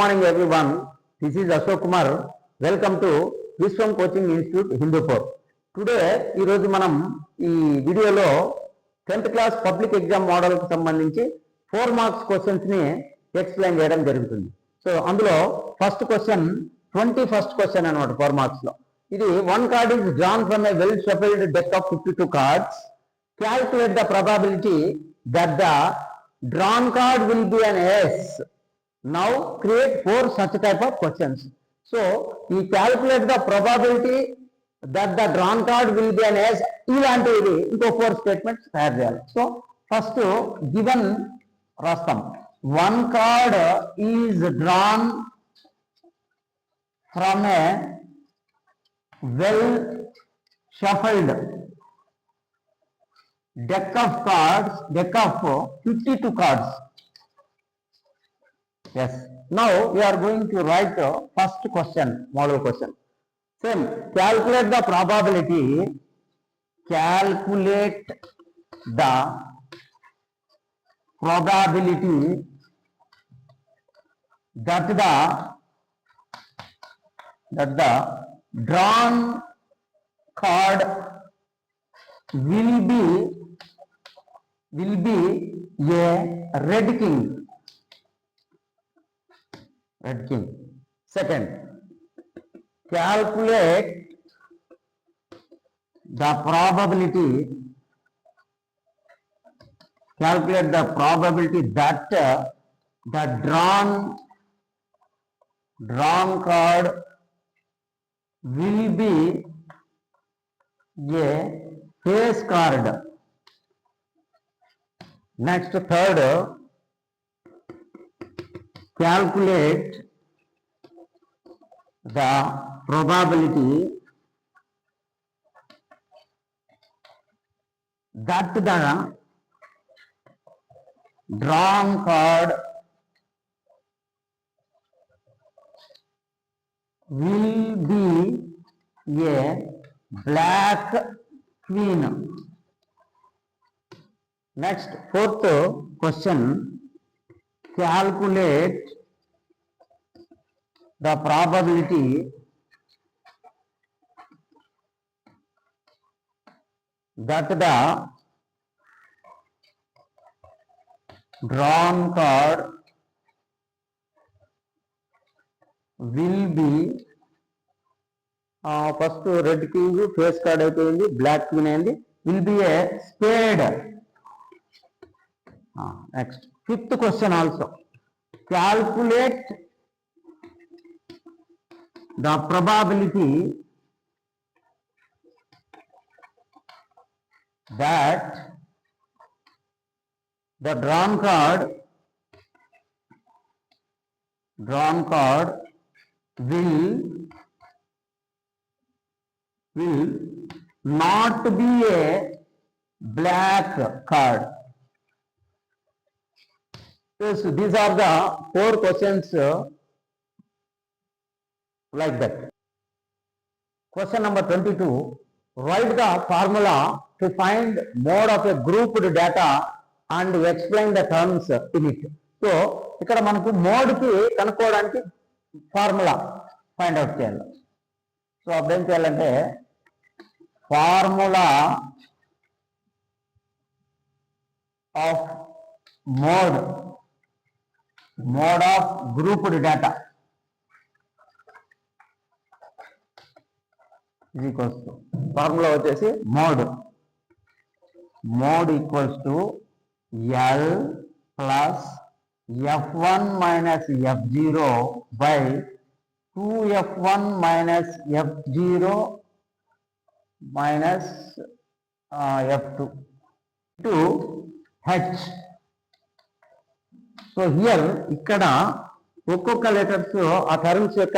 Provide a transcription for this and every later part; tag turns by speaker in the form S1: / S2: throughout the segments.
S1: morning everyone. This is Ashok Kumar. Welcome to Vishwam Coaching Institute Hindupur. Today ఈ రోజు మనం ఈ వీడియోలో 10th class public exam model కు సంబంధించి 4 మార్క్స్ క్వశ్చన్స్ ని ఎక్స్ప్లెయిన్ చేయడం జరుగుతుంది. సో అందులో ఫస్ట్ క్వశ్చన్ 21st క్వశ్చన్ అన్నమాట 4 మార్క్స్ లో. ఇది one card is drawn from a well shuffled deck of 52 cards. Calculate the probability that the drawn card will be an S. Now create 4 such type of questions. So you calculate the probability that the drawn card will be an S. ఇలాంటివి ఇంకో 4 statements తయారు చేయాలి. So first given రాస్తాం. One card is drawn from a well shuffled deck of cards, deck of 52 cards. Yes. Now we are going to write first question, model question. Same. Calculate the probability. Calculate the probability that the drawn card will be a red king. Red king. Second, calculate the probability that the drawn card will be a face card. Next, third, calculate the probability that the drawn card will be a black queen. Next, fourth question, calculate the probability that the drawn card will be first red king, face card అయిపోయింది, black queen అయింది, will be a spade. Next, fifth question also, calculate the probability that the drawn card will not be a black card. Yes, these are the 4 questions like that. Question number 22. Write the formula to find mode of a grouped data and explain the terms in it. So ఇక్కడ మనకు mode కి కనుక్కోవడానికి formula find out చేయాలి. So అప్పుడు ఏం చేయాలంటే formula of mode of grouped data is equals to formula వచ్చేసి mode equals to L plus F1 minus F0 by 2F1 minus F0 minus F2 to H. So here ఇక్కడ ఒక్కొక్క letters ఆ terms యొక్క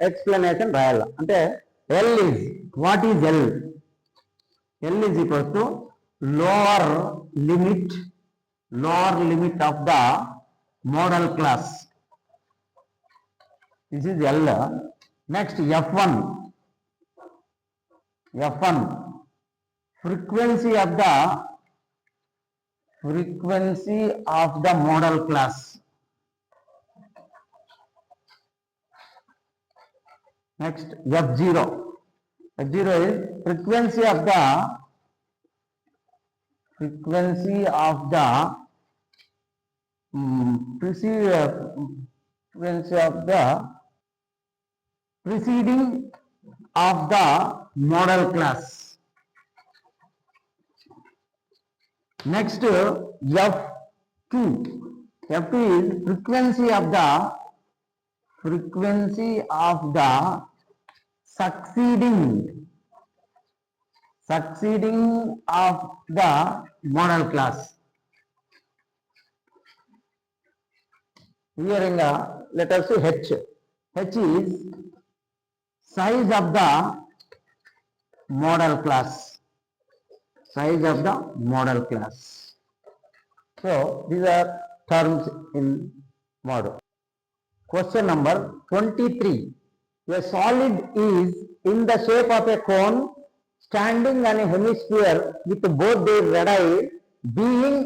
S1: explanation రాయాలి. అంటే L is, what is L? L is equals to lower limit of the model class. This is L. Next, F1, frequency of the model class. Next, F0. F0 is frequency of the preceding of the model class. Next, F2. F2 is frequency of the succeeding of the model class. Here in let us see H. H is size of the model class. Size of the model class. So these are terms in model. Question number 23. A solid is in the shape of a cone standing on a hemisphere with both their radii being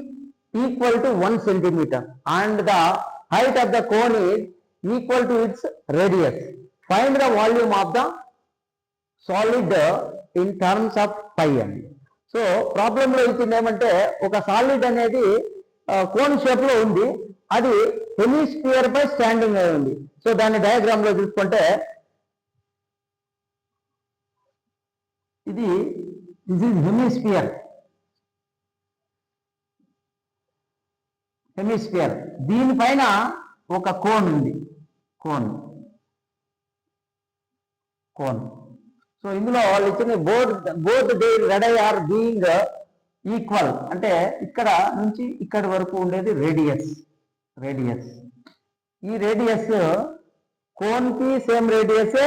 S1: equal to 1 centimeter and the height of the cone is equal to its radius. Find the volume of the solid in terms of pi. So ప్రాబ్లంలో ఇచ్చింది ఏమంటే ఒక solid అనేది cone shape లో ఉంది, అది hemisphere పై standing అయి ఉంది. సో దాని డయాగ్రామ్ లో చూసుకుంటే దిస్ ఇస్ హెమిస్ఫియర్. దీనిపైన ఒక కోన్ ఉంది, కోన్. సో ఇందులో వాళ్ళు ఇచ్చిన both they radii are being equal అంటే ఇక్కడ నుంచి ఇక్కడ వరకు ఉండేది రేడియస్. ఈ రేడియస్ కోన్ కి సేమ్ రేడియసే,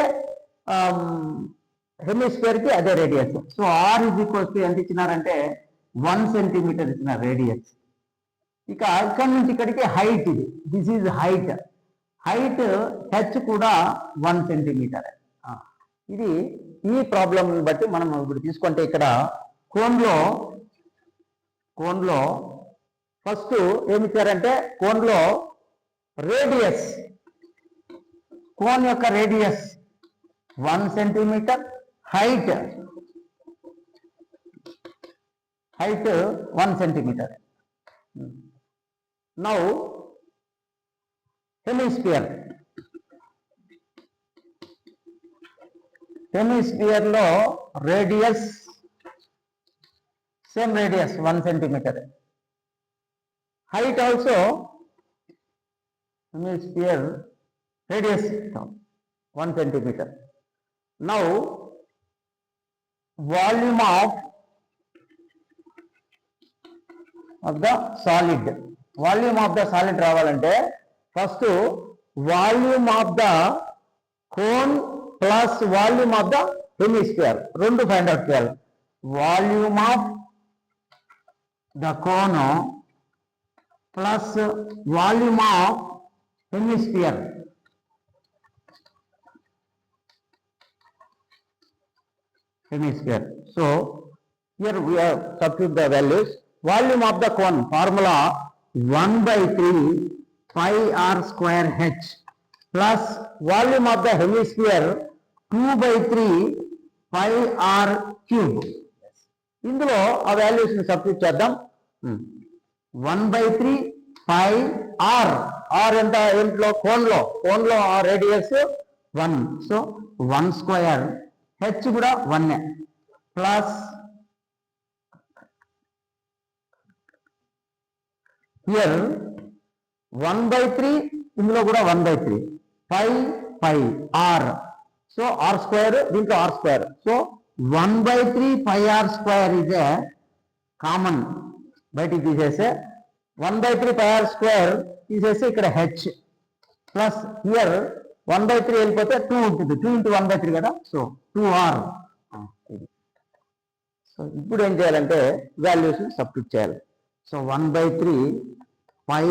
S1: హెమిస్ఫియర్ కి అదే radius. So R is equals to ఎంత ఇచ్చినారంటే 1 సెంటీమీటర్ ఇచ్చిన రేడియస్. ఇక ఇక్కడ నుంచి ఇక్కడికి హైట్, ఇది దిస్ ఈజ్ హైట్ హెచ్ కూడా 1 సెంటీమీటర్. ఇది ఈ ప్రాబ్లం బట్టి మనం ఇప్పుడు తీసుకుంటే ఇక్కడ కోన్లో ఫస్ట్ ఏమి ఇచ్చారంటే కోన్లో రేడియస్, కోన్ యొక్క radius 1 centimetre, height 1 centimetre. Now hemisphere లో radius same radius 1 centimetre, height also hemisphere radius 1 centimetre. Now volume of the solid. Volume of the solid రావాలంటే first volume of the cone plus volume of the hemisphere రెండు find out చేయాలి. Volume of the cone plus volume of hemisphere. So here we have substitute the values. Volume of the cone formula 1/3 pi r square h plus volume of the hemisphere 2/3 pi r cube. ఇందులో ఆ values ని substitute చేద్దాం. 1/3 pi r, r ఎంత ఏంట్లో కోన్లో ఆ radius 1, so 1 square, H కూడా 1 plus here 1/3, ఇందులో కూడా 1/3 pi R, so R square, దీంట్లో R square, so 1/3 pi r square is a common, బయటికి తీసేస్తే 1/3 pi r square తీసేస్తే ఇక్కడ హెచ్ ప్లస్ హియర్ 1/3 వెళ్ళిపోతే 2 ఉంటుంది, 2 into 1/3 కదా, సో 2r. సో ఇప్పుడు ఏం చేయాలంటే వాల్యూస్ సబ్స్టిట్యూట్ చేయాలి. సో 1/3 pi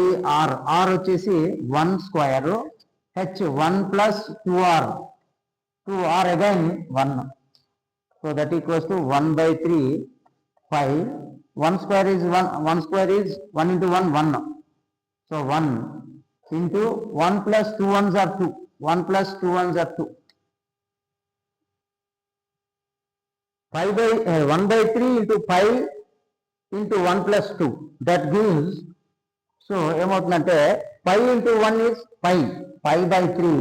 S1: r, r వచ్చేసి 1 square, H 1 plus 2r, 2r again 1. So that equals to 1/3 pi, 1 square is 1 into 1, 1. So 1 into 1 plus 2 ones are 2, 1 plus 2 ones are 2. pi by 1 by 3 into pi into 1 plus 2. That gives, so ఏమవుతుందంటే pi into 1 is pi by 3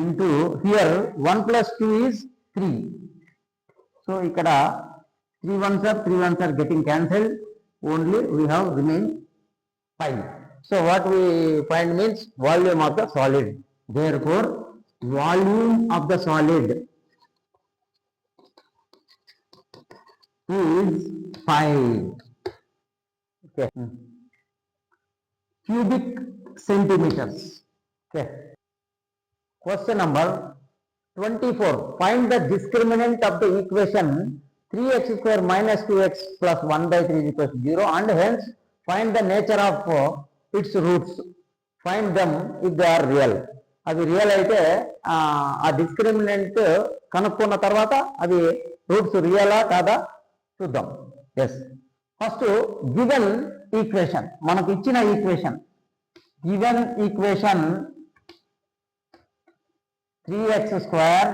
S1: into here 1 plus 2 is 3. So ఇక్కడ 3 ones are getting cancelled. Only we have remain pi. So what we find means volume of the solid. Therefore volume of the solid is pi. Okay. Cubic centimeters. Okay. Question number 24. Find the discriminant of the equation 3x square minus 2x plus 1 by 3 is equal to 0 and hence find the nature of its roots. Find them if they are real. అది real అయితే ఆ discriminant కనుక్కున్న తర్వాత అది roots రియలా కాదా చూద్దాం. Yes, first given equation, మనకు ఇచ్చిన equation given equation 3x square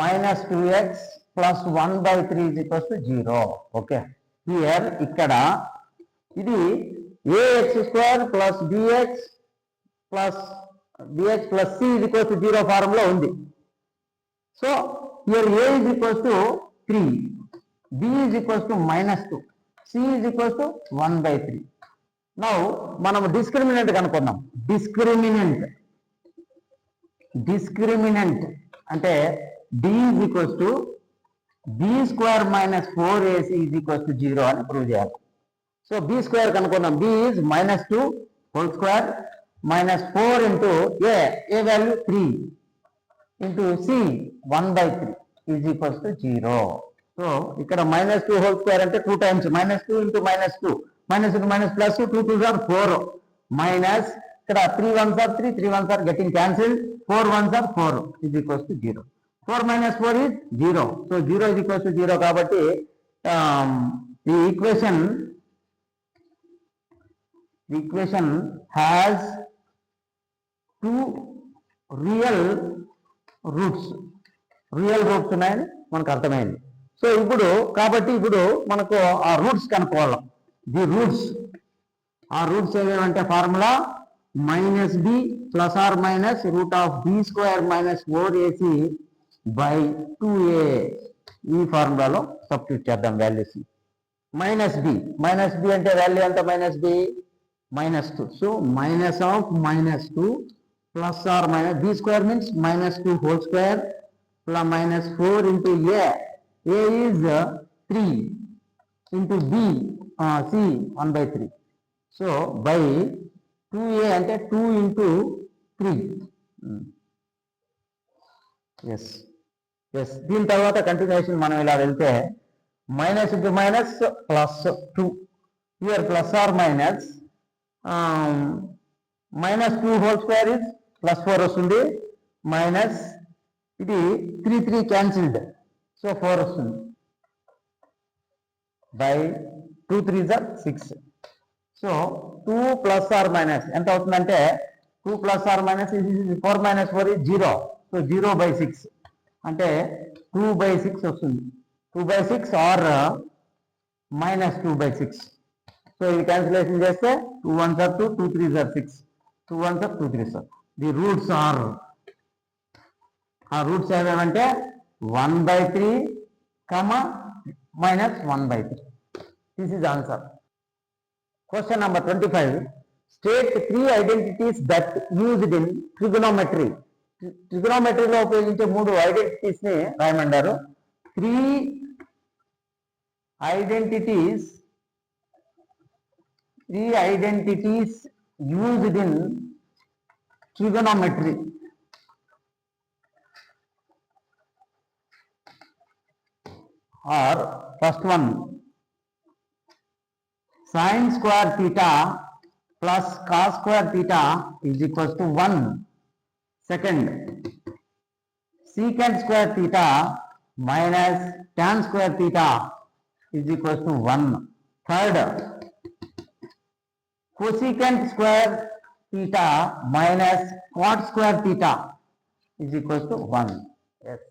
S1: minus 2x plus 1 by 3 is equal to 0. Okay, here ఇక్కడ ఇది ax square plus bx plus c is equal to 0 formula ఉంది. So here a is equal to 3, b is equal to minus 2, c is equal to 1 by 3. Now మనం discriminant కనుక్కుందాం. Discriminant అంటే d is equals to b square minus 4ac is equals to 0 అని prove చేయాలి. So b square కనుక్కున్నాం. b is minus 2 whole square minus 4 into a value 3 into c 1 by 3 is equals to 0. So ఇక్కడ minus 2 whole square అంటే 2 times minus 2 into minus 2 minus into minus plus 2 2 2s are 4 minus ఇక్కడ 3 1s are 3 3 1s are getting cancelled 4 1s are 4 is equals to 0. 4 minus 4 is 0. So 0 is equals to 0 కాబట్టి the equation has two real roots ఉన్నాయని మనకు అర్థమైంది. So ఇప్పుడు మనకు ఆ roots కనుక్కోవాలి. The roots ఏమేమంటే formula minus b plus or minus root of b square minus 4ac by 2a. ఈ ఫార్ములాలో సబ్స్టిట్యూట్ చేద్దాం వాల్యూస్. మైనస్ బి అంటే వాల్యూ ఎంత? -2. So minus of -2 plus or minus b square means -2 whole square plus minus 4 into a is 3 into b c 1 by 3. So by 2a అంటే 2 into 3. Yes దీని తర్వాత continuation మనం ఇలా వెళ్తే minus into minus plus 2 here plus or minus -2 whole square is +4 వస్తుంది minus ఇది 3 cancelled so 4 వస్తుంది by 2 3s are 6. So 2 plus or minus ఎంత అవుతుందంటే 2 plus or minus 4 minus 4 is 0. So 0 by 6 అంటే 2 by 6 వస్తుంది. 2 by 6 ఆర్ -2 by 6. సో ఇది cancellation చేస్తే 2 1s are 2 2 3s are 6 2 1s are 2 3s are. The roots are roots ఏమేమంటే 1 by 3 -1 by 3. This is answer. Question number 25. State 3 identities that used in trigonometry. ట్రిగనోమెట్రీలో ఉపయోగించే 3 identities ని రాయమంటారు. 3 identities used in trigonometry. Or first one, sin square theta plus cos square theta is equals to 1. Second, secant square theta minus tan square theta is equals to 1. Third, cosecant square theta minus cot square theta is equals to 1. Yes.